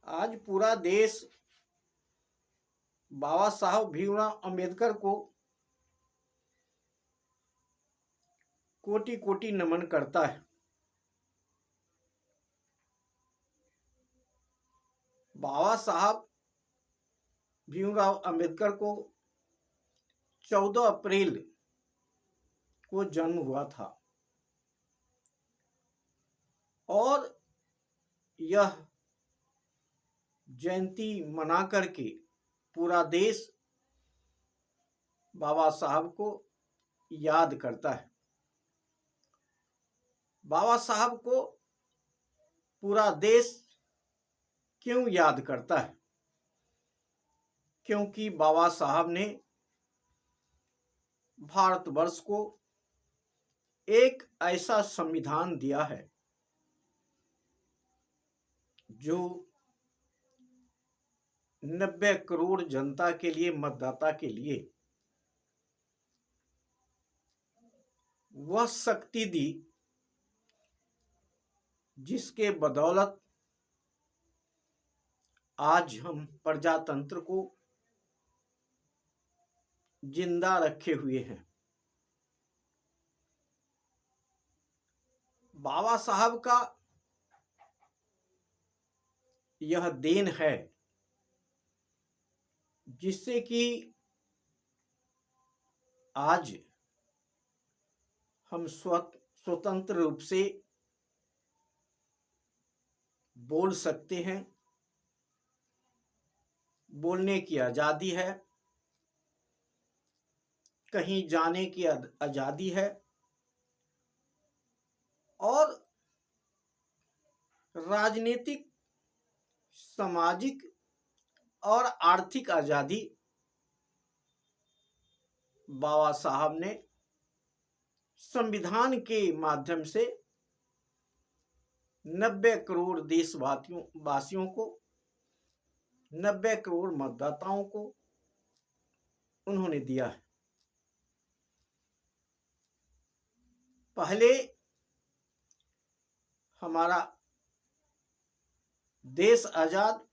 आज पूरा देश बाबा साहब भीमराव अंबेडकर को कोटि कोटि नमन करता है। बाबा साहब भीमराव अंबेडकर को 14 अप्रैल को जन्म हुआ था और यह जयंती मना करके पूरा देश बाबा साहब को याद करता है। बाबा साहब को पूरा देश क्यों याद करता है? क्योंकि बाबा साहब ने भारतवर्ष को एक ऐसा संविधान दिया है जो 90 करोड़ जनता के लिए, मतदाता के लिए वह शक्ति दी जिसके बदौलत आज हम प्रजातंत्र को जिंदा रखे हुए हैं। बाबा साहब का यह देन है जिससे कि आज हम स्वतंत्र रूप से बोल सकते हैं, बोलने की आज़ादी है, कहीं जाने की आज़ादी है और राजनीतिक, सामाजिक और आर्थिक आज़ादी बाबा साहब ने संविधान के माध्यम से 90 करोड़ देशवासियों को, 90 करोड़ मतदाताओं को उन्होंने दिया है। पहले हमारा देश आजाद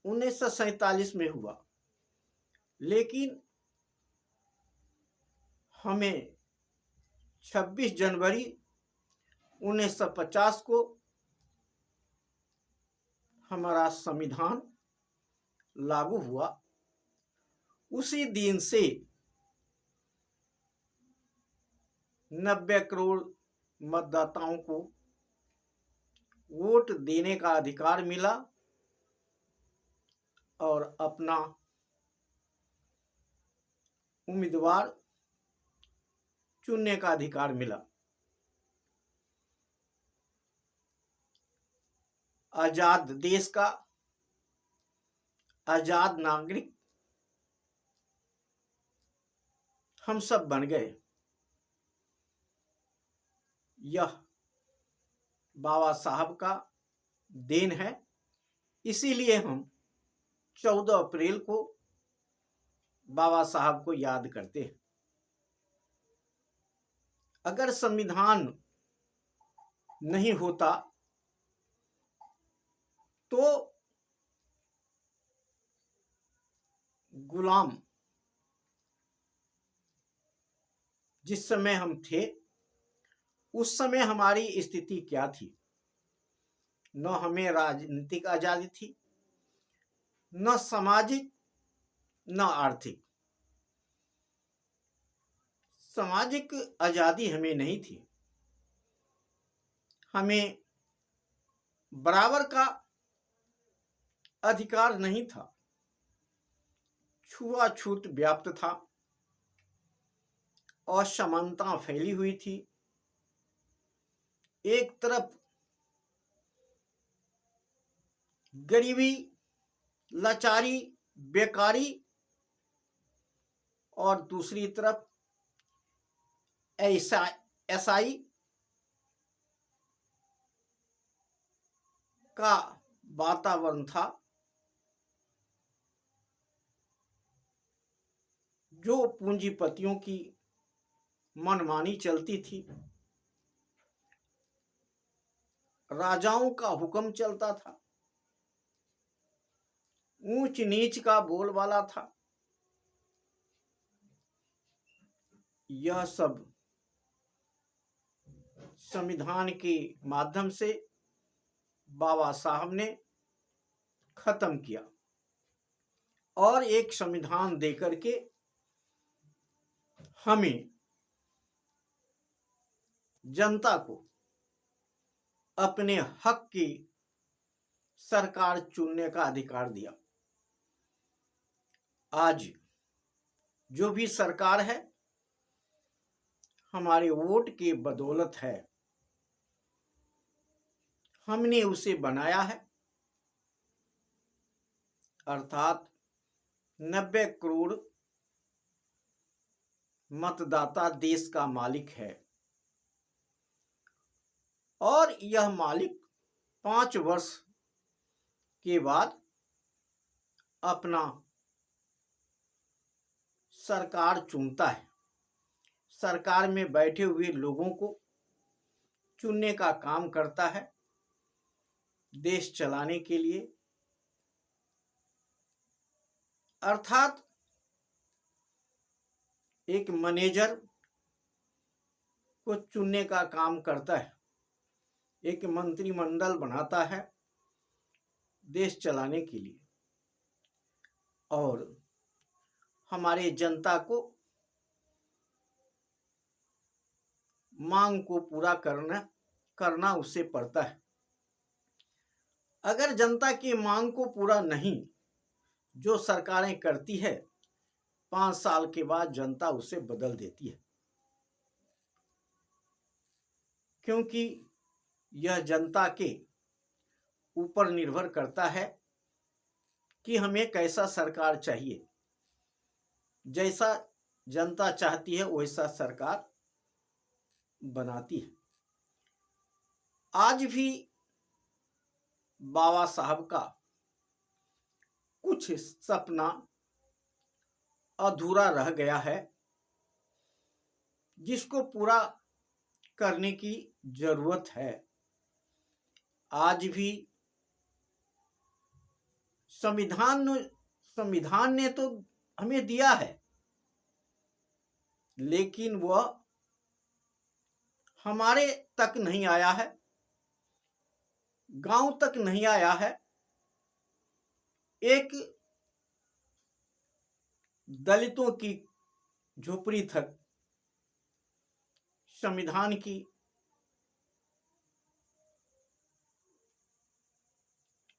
1947 में हुआ, लेकिन हमें 26 जनवरी 1950 को हमारा संविधान लागू हुआ। उसी दिन से 90 करोड़ मतदाताओं को वोट देने का अधिकार मिला और अपना उम्मीदवार चुनने का अधिकार मिला। आजाद देश का आजाद नागरिक हम सब बन गए। यह बाबा साहब का देन है, इसीलिए हम 14 अप्रैल को बाबा साहब को याद करते हैं। अगर संविधान नहीं होता तो गुलाम जिस समय हम थे उस समय हमारी स्थिति क्या थी? न हमें राजनीतिक आजादी थी, न सामाजिक, न आर्थिक। सामाजिक आजादी हमें नहीं थी, हमें बराबर का अधिकार नहीं था, छुआछूत व्याप्त था, असमानता फैली हुई थी। एक तरफ गरीबी, लाचारी, बेकारी और दूसरी तरफ ऐसाई का वातावरण था जो पूंजीपतियों की मनमानी चलती थी, राजाओं का हुक्म चलता था। ऊंच नीच का बोलबाला था। यह सब संविधान के माध्यम से बाबा साहब ने खत्म किया और एक संविधान देकर के हमें, जनता को, अपने हक की सरकार चुनने का अधिकार दिया। आज जो भी सरकार है हमारे वोट के बदौलत है, हमने उसे बनाया है। अर्थात 90 करोड़ मतदाता देश का मालिक है और यह मालिक 5 वर्ष के बाद अपना सरकार चुनता है। सरकार में बैठे हुए लोगों को चुनने का काम करता है देश चलाने के लिए। अर्थात एक मैनेजर को चुनने का काम करता है, एक मंत्रिमंडल बनाता है देश चलाने के लिए और हमारे जनता को मांग को पूरा करना उसे पड़ता है। अगर जनता की मांग को पूरा नहीं जो सरकारें करती है, 5 साल के बाद जनता उसे बदल देती है, क्योंकि यह जनता के ऊपर निर्भर करता है कि हमें कैसा सरकार चाहिए। जैसा जनता चाहती है वैसा सरकार बनाती है। आज भी बाबा साहब का कुछ सपना अधूरा रह गया है जिसको पूरा करने की जरूरत है। आज भी संविधान ने तो हमें दिया है, लेकिन वह हमारे तक नहीं आया है, गांव तक नहीं आया है। एक दलितों की झोपड़ी तक संविधान की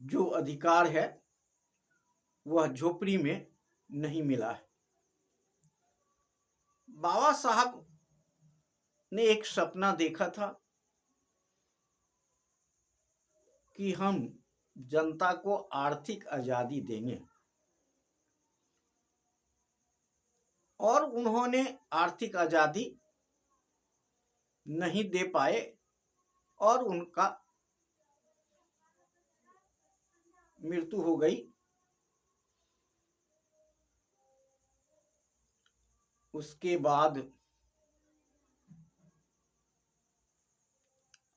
जो अधिकार है वह झोपड़ी में नहीं मिला है। बाबा साहब ने एक सपना देखा था कि हम जनता को आर्थिक आजादी देंगे और उन्होंने आर्थिक आजादी नहीं दे पाए और उनका मृत्यु हो गई। उसके बाद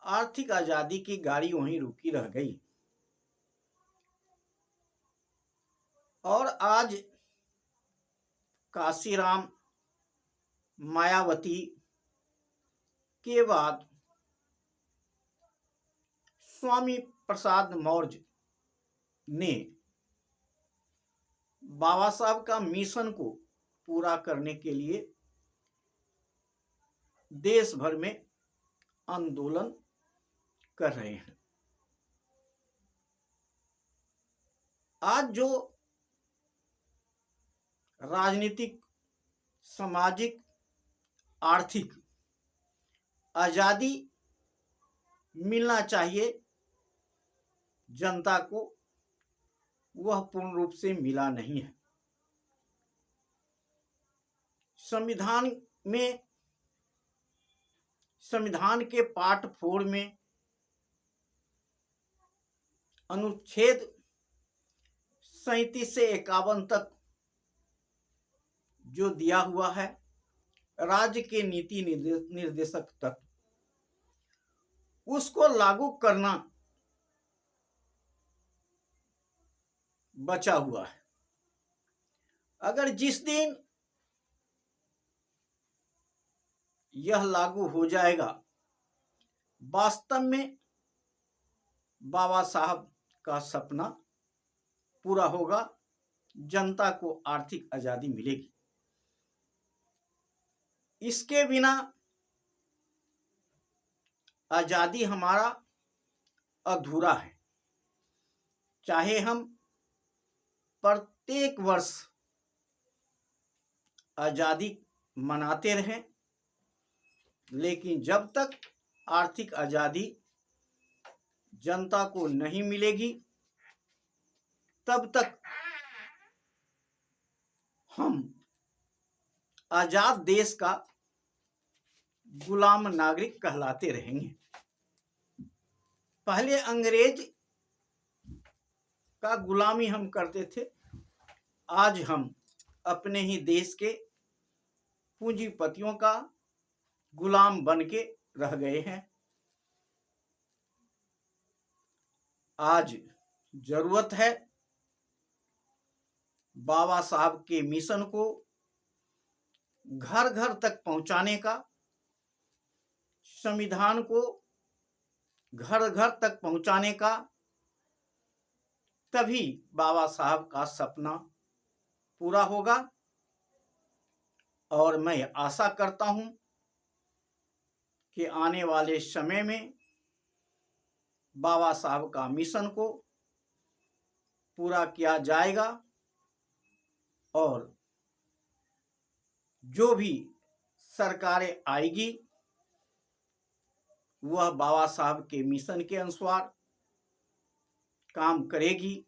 आर्थिक आजादी की गाड़ी वहीं रुकी रह गई और आज काशीराम, मायावती के बाद स्वामी प्रसाद मौर्य ने बाबा साहब का मिशन को पूरा करने के लिए देश भर में आंदोलन कर रहे हैं। आज जो राजनीतिक, सामाजिक, आर्थिक आजादी मिलना चाहिए जनता को, वह पूर्ण रूप से मिला नहीं है। संविधान के पार्ट 4 में अनुच्छेद 37 से 51 तक जो दिया हुआ है राज्य के नीति निर्देशक तक, उसको लागू करना बचा हुआ है। अगर जिस दिन यह लागू हो जाएगा, वास्तव में बाबा साहब का सपना पूरा होगा, जनता को आर्थिक आजादी मिलेगी। इसके बिना आजादी हमारा अधूरा है। चाहे हम प्रत्येक वर्ष आजादी मनाते रहें, लेकिन जब तक आर्थिक आजादी जनता को नहीं मिलेगी, तब तक हम आजाद देश का गुलाम नागरिक कहलाते रहेंगे। पहले अंग्रेज का गुलामी हम करते थे, आज हम अपने ही देश के पूंजीपतियों का गुलाम बन के रह गए हैं। आज जरूरत है बाबा साहब के मिशन को घर घर तक पहुंचाने का, संविधान को घर घर तक पहुंचाने का। तभी बाबा साहब का सपना पूरा होगा। और मैं आशा करता हूं कि आने वाले समय में बाबा साहब का मिशन को पूरा किया जाएगा और जो भी सरकारें आएगी वह बाबा साहब के मिशन के अनुसार काम करेगी।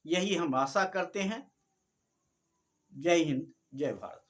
यही हम आशा करते हैं। जय हिंद, जय भारत।